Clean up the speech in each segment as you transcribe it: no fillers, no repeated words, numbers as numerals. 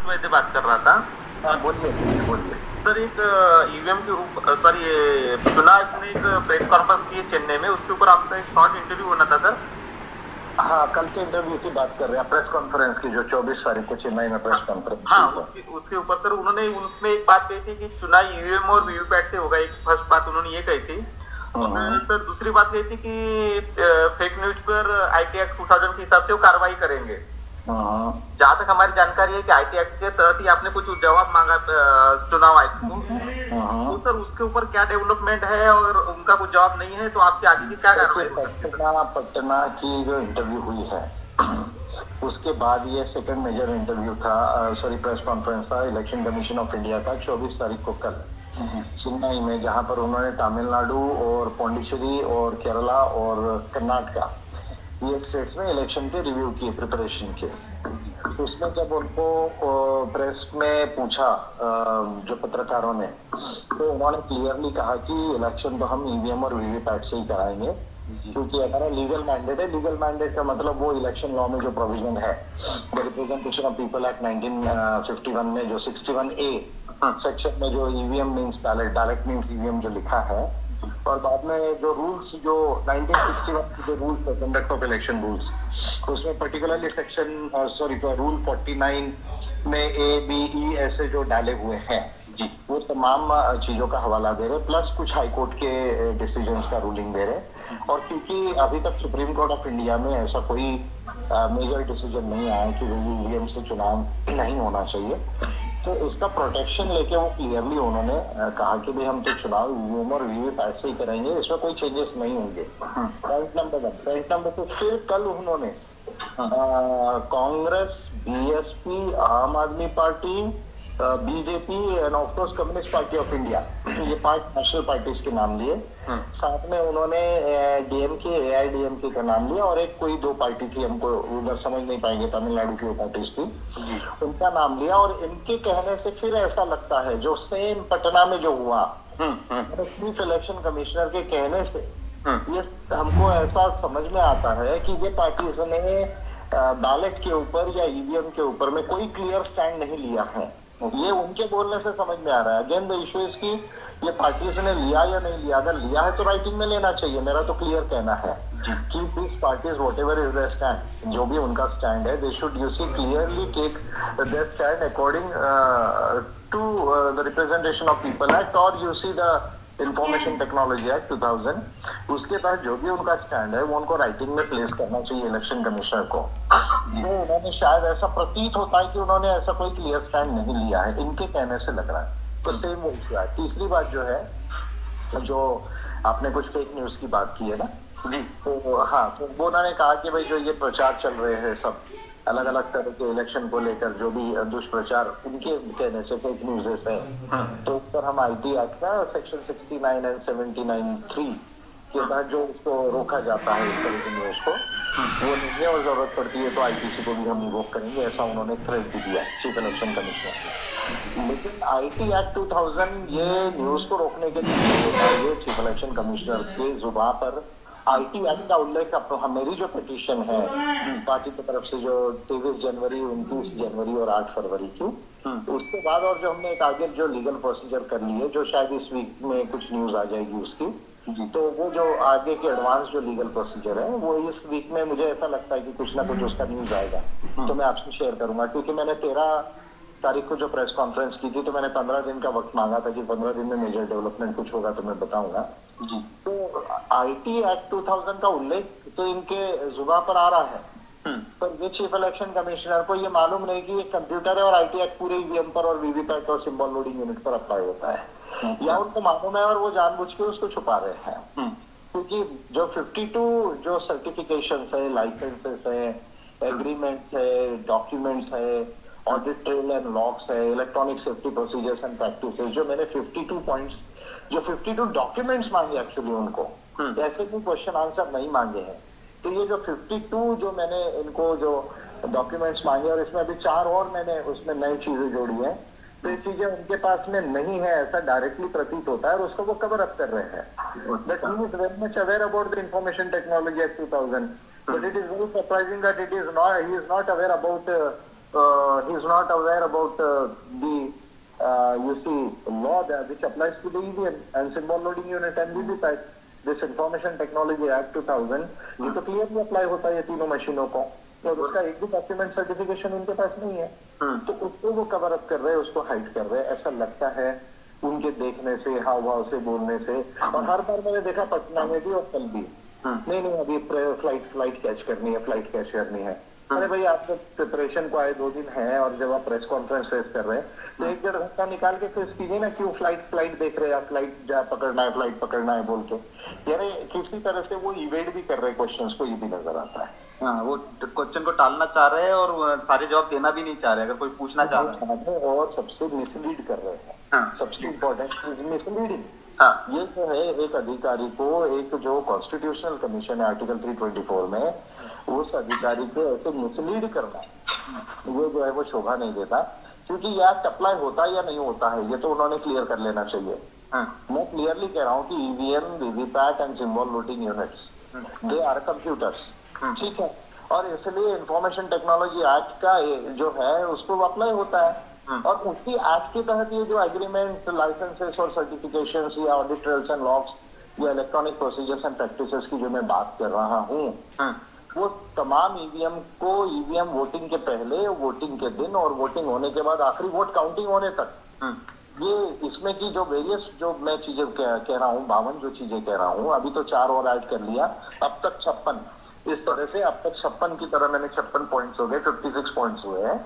में से बात कर रहा था। हाँ बोलिए बोलिए। सर एक ईवीएम के ऊपर सर ये चुनाव में एक प्रेस कॉन्फ्रेंस की है चेन्नई में, उसके ऊपर आपका एक शॉर्ट इंटरव्यू होना था सर। हाँ कल के इंटरव्यू की बात कर रहे हैं, प्रेस कॉन्फ्रेंस की जो 24 तारीख को चेन्नई में प्रेस कॉन्फ्रेंस हाँ, की है। उसके ऊपर सर उन्होंने उसमें एक बात कही थी कि चुनाव ईवीएम और वीवीपैट से होगा। एक फर्स्ट बात उन्होंने ये कही थी। और सर दूसरी बात कही थी कि फेक न्यूज पर आईटी एक्ट 2000 के हिसाब से वो कार्रवाई करेंगे। जहाँ तक हमारी जानकारी है कि आईटी एक्ट के तहत ही आपने कुछ जवाब मांगा चुनाव आयोग को। तो सर उसके ऊपर क्या डेवलपमेंट है और उनका कुछ जवाब नहीं है, तो आपकी आगे की क्या कार्रवाई? पटना की जो इंटरव्यू हुई है उसके बाद ये सेकंड मेजर इंटरव्यू था, सॉरी प्रेस कॉन्फ्रेंस था इलेक्शन कमीशन ऑफ इंडिया का 24 तारीख को कल चेन्नई में, जहां पर उन्होंने तमिलनाडु और पौंडीचेरी और केरला और कर्नाटका ये स्टेट्स में इलेक्शन के रिव्यू किए, प्रिपरेशन के। उसमें जब उनको प्रेस में पूछा जो पत्रकारों ने, तो उन्होंने क्लियरली कहा कि इलेक्शन तो हम ईवीएम और वीवीपैट से ही कराएंगे, क्योंकि हमारा लीगल मैंडेट है। लीगल मैंडेट का मतलब वो इलेक्शन लॉ में जो प्रोविजन है, the representation of people act 1951 में जो 61A सेक्शन में जो EVM means ballot, ballot means EVM जो लिखा है, और बाद में जो रूल्स जो 1961 के जो रूल्स है कंडक्ट ऑफ इलेक्शन रूल्स, उसमें पर्टिकुलरली सेक्शन सॉरी रूल 49 में A, B, E ऐसे जो डाले हुए हैं जी, वो तमाम चीजों का हवाला दे रहे, प्लस कुछ हाईकोर्ट के डिसीजंस का रूलिंग दे रहे। और क्योंकि अभी तक सुप्रीम कोर्ट ऑफ इंडिया में ऐसा कोई मेजर डिसीजन नहीं आया कि ईवीएम से चुनाव नहीं होना चाहिए, तो इसका प्रोटेक्शन लेके वो क्लियरली उन्होंने कहा कि भाई हम तो चुनाव ईवीएम और वीवीपैट से ही करेंगे, इसमें कोई चेंजेस नहीं होंगे। Point number 1। पॉइंट नंबर 2, फिर कल उन्होंने कांग्रेस, बीएसपी, आम आदमी party, BJP end of course communist party of India, ये 5 नेशनल पार्टीज के नाम लिए। साथ में उन्होंने डीएमके, एआईडीएमके का नाम लिया, और एक कोई 2 पार्टी थी, हमको उधर समझ नहीं पाएंगे, तमिलनाडु की वो पार्टीज थी, उनका नाम लिया। और इनके कहने से फिर ऐसा लगता है जो सेम पटना में जो हुआ, चीफ इलेक्शन कमिश्नर के कहने से ये हमको ऐसा समझ में आता है कि ये पार्टीज ने बैलेट के ऊपर या ईवीएम के ऊपर में कोई क्लियर स्टैंड नहीं लिया है। ये उनके बोलने से समझ में आ रहा है। अगेन द इशू इज की ये पार्टीज ने लिया या नहीं लिया। अगर लिया है तो राइटिंग में लेना चाहिए, मेरा तो क्लियर कहना है कि this parties whatever is the stand, जो भी उनका स्टैंड है, they should you see clearly take their stand according to the representation of people act और you see the information technology act 2000। उसके तहत जो भी उनका स्टैंड है वो उनको राइटिंग में प्लेस करना चाहिए इलेक्शन कमिश्नर को। तो उन्होंने शायद ऐसा प्रतीत होता है कि उन्होंने ऐसा कोई क्लियर स्टैंड नहीं लिया है, इनके कहने से लग रहा है। तो सेम वो इशू है। तीसरी बात जो है, जो आपने कुछ फेक न्यूज की बात की है ना जी, तो हाँ, तो वो उन्होंने कहा कि भाई जो ये प्रचार चल रहे हैं सब अलग अलग तरह के इलेक्शन को लेकर, जो भी दुष्प्रचार उनके कहने से फेक न्यूज़ है, तो उस पर हम आईटी एक्ट का सेक्शन 69 एंड 79(3) के तहत जो उसको रोका जाता है इस तरह की न्यूज को, वो नहीं है, और जरूरत पड़ती है तो आईटीसी को भी हम रिवोक करेंगे, ऐसा उन्होंने थ्रेट भी दिया चीफ इलेक्शन कमिश्नर। लेकिन आईटी एक्ट 2000 ये न्यूज को रोकने के लिए चीफ इलेक्शन कमिश्नर के जुबान पर आईटी एक्ट का उल्लेख, मेरी जो पिटीशन है पार्टी की तरफ से जो 23 जनवरी, 29 जनवरी और 8 फरवरी की, उसके बाद और जो हमने एक आगे जो लीगल प्रोसीजर कर ली है, जो शायद इस वीक में कुछ न्यूज आ जाएगी उसकी, तो वो जो आगे के एडवांस जो लीगल प्रोसीजर है वो इस वीक में मुझे ऐसा लगता है कि कुछ ना कुछ उसका न्यूज आएगा, तो मैं आपसे शेयर करूंगा। क्योंकि मैंने 13 तारीख को जो प्रेस कॉन्फ्रेंस की थी, तो मैंने 15 दिन का वक्त मांगा था कि 15 दिन में मेजर डेवलपमेंट कुछ होगा तो मैं बताऊंगा जी। तो आईटी एक्ट 2000 का उल्लेख तो इनके जुबान पर आ रहा है, पर ये चीफ इलेक्शन कमिश्नर को ये मालूम नहीं कि ये कंप्यूटर है और आईटी एक्ट पूरे ईवीएम पर और वीवीपैट और सिंबल लोडिंग यूनिट पर अप्लाई होता है, या उनको मालूम है और वो जानबूझ के उसको छुपा रहे हैं। क्योंकि जो 52 जो सर्टिफिकेशन है, लाइसेंसेस है, एग्रीमेंट्स है, डॉक्यूमेंट्स है, ऑडिट ट्रेल एंड लॉग्स है, electronic safety procedures and practices, जो मैंने 52 पॉइंट्स, जो 52 डॉक्यूमेंट्स मांगे एक्चुअली उनको, ऐसे भी क्वेश्चन आंसर नहीं मांगे हैं। तो ये जो 52 जो मैंने इनको जो डॉक्यूमेंट्स मांगे, और इसमें अभी 4 और मैंने उसमें नई चीजें जोड़ी हैं, तो ये चीजें उनके पास में नहीं है ऐसा डायरेक्टली प्रतीत होता है, और उसको वो कवर अप कर रहे हैं। But he is very much aware about the information technology act 2000, but it is very surprising that he is not aware about he is not aware about the you see law that which applies to the EVM and symbol loading unit and VVPAT. This Information Technology Act 2000 ये तो clearly apply होता है ये तीनों मशीनों को, और उसका एक भी डॉक्यूमेंट सर्टिफिकेशन उनके पास नहीं है, तो उसको वो कवर अप कर रहे हैं, उसको हाइड कर रहे हैं, ऐसा लगता है उनके देखने से, हाव भाव से, बोलने से। और हर बार मैंने देखा पटना में भी और कल भी, नहीं अभी फ्लाइट कैच करनी है, फ्लाइट कैच करनी है। अरे भाई आप जब प्रिपरेशन को आए 2 दिन है और जब आप प्रेस कॉन्फ्रेंस फेस कर रहे हैं तो 1-1.5 घंटा निकाल के फेस कीजिए ना, क्यों फ्लाइट देख रहे हैं आप, फ्लाइट जा पकड़ना है, फ्लाइट पकड़ना है बोल के, यानी किसी तरह से वो इवेड भी कर रहे हैं क्वेश्चंस को, ये भी नजर आता है। हाँ, वो क्वेश्चन को टालना चाह रहे हैं और सारे जवाब देना भी नहीं चाह रहे, अगर कोई पूछना चाह रहा है, और सबसे मिसलीड कर रहे हैं। सबसे इम्पोर्टेंट मिसलीडिंग। ये जो है एक अधिकारी को, एक जो कॉन्स्टिट्यूशनल कमीशन है आर्टिकल 324 में, उस अधिकारी को ऐसे मिसलीड करना, वो जो है वो शोभा नहीं देता, क्योंकि ये एक्ट अप्लाई होता है या नहीं होता है ये तो उन्होंने क्लियर कर लेना चाहिए। मैं क्लियरली कह रहा हूँ कि EVM, VVPAT and symbol loading units they are computers, ठीक है, और इसलिए इंफॉर्मेशन टेक्नोलॉजी एक्ट का जो है उसको अप्लाई होता है, और उसी एक्ट के तहत ये जो एग्रीमेंट, लाइसेंसेस और सर्टिफिकेशंस या ऑडिट ट्रेल्स एंड लॉग्स या इलेक्ट्रॉनिक प्रोसीजर्स एंड प्रैक्टिसेस की जो मैं बात कर रहा हूँ, वो तमाम ईवीएम को, ईवीएम वोटिंग के पहले, वोटिंग के दिन और वोटिंग होने के बाद आखिरी वोट काउंटिंग होने तक, ये इसमें की जो वेरियस जो मैं चीजें कह रहा हूँ, 52 जो चीजें कह रहा हूँ, अभी तो 4 और ऐड कर लिया, अब तक 56, इस तरह से अब तक 56 की तरह मैंने 56 पॉइंट्स हो गए, 56 पॉइंट्स हुए हैं।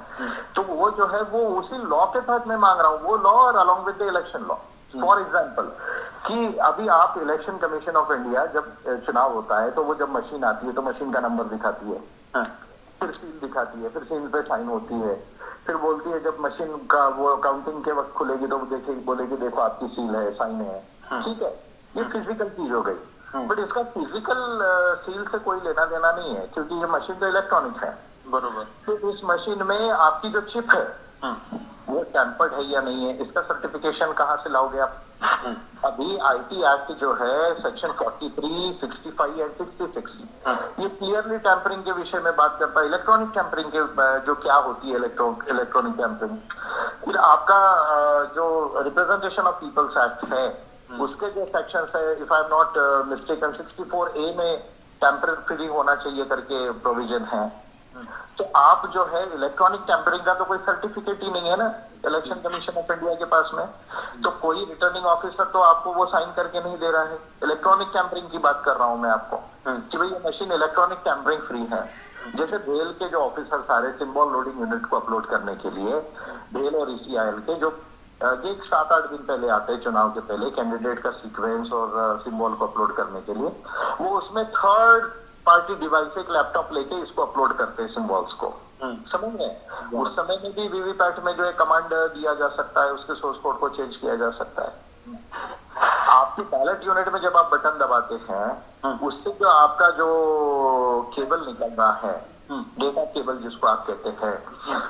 तो वो जो है वो उसी लॉ के तहत मैं मांग रहा हूँ, वो लॉ और along with the election law. For example कि अभी आप इलेक्शन कमीशन ऑफ इंडिया जब चुनाव होता है तो वो जब मशीन आती है तो मशीन का नंबर दिखाती है, फिर सील दिखाती है, फिर सील पे साइन होती है, फिर बोलती है जब मशीन का वो काउंटिंग के वक्त खुलेगी तो बोलेगी देखो आपकी सील है, साइन है, ठीक है, ये फिजिकल चीज हो गई। बट इसका फिजिकल सील से कोई लेना देना नहीं है, क्योंकि ये मशीन तो इलेक्ट्रॉनिक है, बरोबर। तो इस मशीन में आपकी जो चिप है वो टैंपर्ड है या नहीं है, इसका सर्टिफिकेशन कहाँ से लाओगे आप? अभी आईटी एक्ट जो है सेक्शन 43, 65 एंड 66 ये क्लियरली टैंपरिंग के विषय में बात करता है, इलेक्ट्रॉनिक टैंपरिंग के जो क्या होती है इलेक्ट्रॉनिक टैंपरिंग। फिर आपका जो रिप्रेजेंटेशन ऑफ पीपल्स एक्ट है उसके जो सेक्शन है, if I am not mistaken 64A में टैंपर फ्री होना चाहिए करके प्रोविजन है। तो आप जो है इलेक्ट्रॉनिक टैंपरिंग का तो कोई सर्टिफिकेट ही नहीं है ना इलेक्शन कमीशन ऑफ इंडिया के पास में, तो कोई रिटर्निंग ऑफिसर तो आपको वो साइन करके नहीं दे रहा है। इलेक्ट्रॉनिक टैंपरिंग की बात कर रहा हूं मैं आपको कि भाई ये मशीन इलेक्ट्रॉनिक टैंपरिंग फ्री है। जैसे भेल के जो ऑफिसर सारे सिंबल लोडिंग यूनिट को अपलोड करने के लिए, भेल और ECIL के जो ये 7-8 दिन पहले आते हैं चुनाव के पहले, कैंडिडेट का सीक्वेंस और सिंबल को अपलोड करने के लिए, वो उसमें थर्ड पार्टी डिवाइस एक लैपटॉप लेके इसको अपलोड करते हैं सिंबल्स को, समझ में। उस समय में भी वीवीपैट में जो है कमांड दिया जा सकता है, उसके सोर्स कोड को चेंज किया जा सकता है। आपकी बैलेट यूनिट में जब आप बटन दबाते हैं उससे जो आपका जो केबल निकल रहा है, डेटा केबल जिसको आप कहते हैं,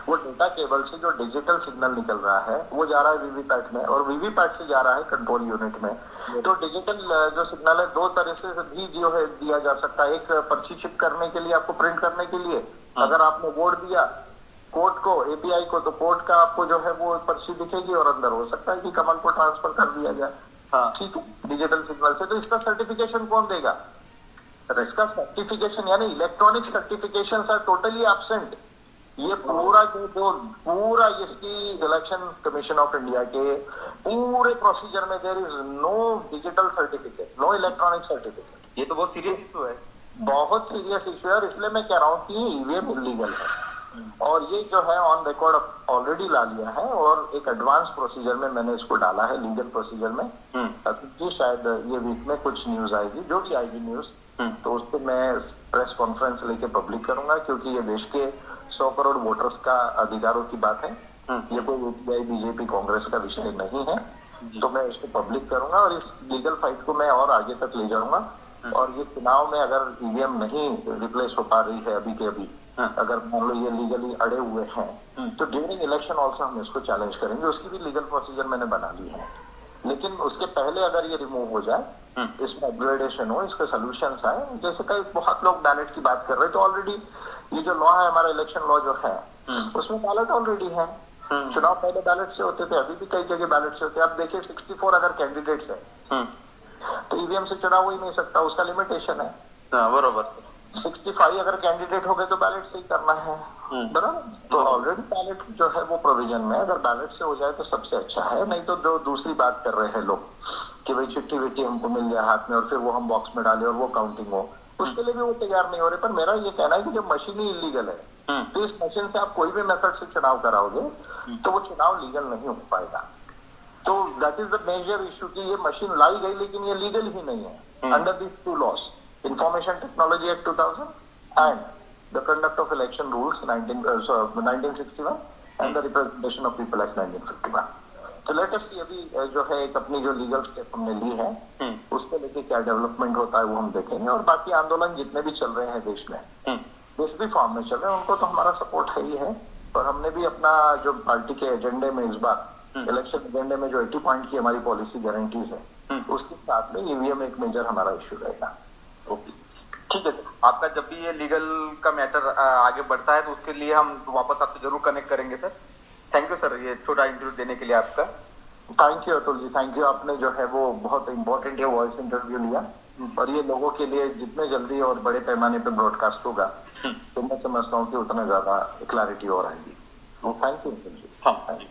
वो डेटा केबल से जो डिजिटल सिग्नल निकल रहा है वो जा रहा है वीवीपैट में, और वीवीपैट से जा रहा है कंट्रोल यूनिट में। तो डिजिटल जो सिग्नल है 2 तरह से भी जो है दिया जा सकता है। एक पर्ची चिप करने के लिए, आपको प्रिंट करने के लिए, अगर आपने वोट दिया कोर्ट को, API को, तो कोर्ट का आपको जो है वो पर्ची दिखेगी और अंदर हो सकता है कि कमल को ट्रांसफर कर दिया जाए, ठीक है, डिजिटल सिग्नल से। तो इसका सर्टिफिकेशन कौन देगा? इसका सर्टिफिकेशन यानी electronic certification are totally absent. ये पूरा पूरा इसकी इलेक्शन कमीशन ऑफ इंडिया के पूरे प्रोसीजर में there is no digital certificate, no electronic certificate. ये तो बहुत सीरियस इशू है, बहुत सीरियस इशू है, और इसलिए मैं कह रहा हूँ कि ईवीएम इलीगल है, और ये जो है ऑन रिकॉर्ड ऑलरेडी ला लिया है, और एक एडवांस प्रोसीजर में मैंने इसको डाला है, लीगल प्रोसीजर में। क्योंकि शायद ये वीक में कुछ न्यूज आएगी, जो भी आएगी न्यूज, तो उसको मैं प्रेस कॉन्फ्रेंस लेके पब्लिक करूंगा, क्योंकि ये देश के 100 करोड़ वोटर्स का अधिकारों की बात है, ये कोई UPI BJP कांग्रेस का विषय नहीं है। तो मैं इसको पब्लिक करूंगा और इस लीगल फाइट को मैं और आगे तक ले जाऊंगा। और ये चुनाव में अगर ईवीएम नहीं रिप्लेस हो पा रही है अभी के अभी, अगर मान लो ये लीगली अड़े हुए हैं, तो ड्यूरिंग इलेक्शन ऑल्सो हम इसको चैलेंज करेंगे। उसकी भी लीगल प्रोसीजर मैंने बना ली है, लेकिन उसके पहले अगर ये रिमूव हो जाए, इसमें अपग्रेडेशन हो, इसके सोल्यूशन आए। जैसे कई बहुत लोग बैलेट की बात कर रहे हैं, तो ऑलरेडी ये जो लॉ है हमारा इलेक्शन लॉ जो है उसमें बैलेट ऑलरेडी है। चुनाव पहले बैलेट से होते थे, अभी भी कई जगह बैलेट से होते हैं। अब देखिए 64 अगर कैंडिडेट्स है तो ईवीएम से चुनाव हो ही नहीं सकता, उसका लिमिटेशन है। बरोबर। 65 अगर कैंडिडेट हो गए तो बैलेट से ही करना है, बराबर। तो ऑलरेडी बैलेट जो है वो प्रोविजन में, अगर बैलेट से हो जाए तो सबसे अच्छा है। नहीं तो जो दूसरी बात कर रहे हैं लोग कि भाई चिट्ठी विट्ठी हमको मिल जाए हाथ में और फिर वो हम बॉक्स में डालें और वो काउंटिंग हो, उसके लिए भी वो तैयार नहीं हो रहे। पर मेरा ये कहना है कि जब मशीन ही इलीगल है तो इस मशीन से आप कोई भी मेथड से चुनाव कराओगे तो वो चुनाव लीगल नहीं हो पाएगा। तो that is the major issue कि ये मशीन लाई गई लेकिन ये लीगल ही नहीं है under this two laws, information technology act 2000 and the conduct of election rules 1961 and the representation of people act 1951। तो लेट अस सी अभी जो है एक अपनी जो लीगल स्टेप हमने ली है उसको लेके क्या डेवलपमेंट होता है वो हम देखेंगे। और बाकी आंदोलन जितने भी चल रहे हैं देश में, जिस भी फॉर्म में चल रहे हैं, उनको तो हमारा सपोर्ट है ही है। पर हमने भी अपना जो पार्टी के एजेंडे में इस बार इलेक्शन एजेंडे में जो 80 पॉइंट की हमारी पॉलिसी गारंटीज है उसके साथ में ईवीएम एक मेजर हमारा इश्यू रहेगा। ओके, ठीक है। आपका जब भी ये लीगल का मैटर आगे बढ़ता है तो उसके लिए हम वापस आपसे जरूर कनेक्ट करेंगे सर। थैंक यू सर, ये छोटा इंटरव्यू देने के लिए आपका। Thank you Atul ji, thank you. आपने जो है वो बहुत इंपॉर्टेंट है वॉइस इंटरव्यू लिया और ये लोगों के लिए जितने जल्दी और बड़े पैमाने पे ब्रॉडकास्ट होगा तो मैं समझता हूँ कि उतना ज्यादा क्लैरिटी और आएगी। थैंक यू अतुल जी। हाँ, थैंक यू।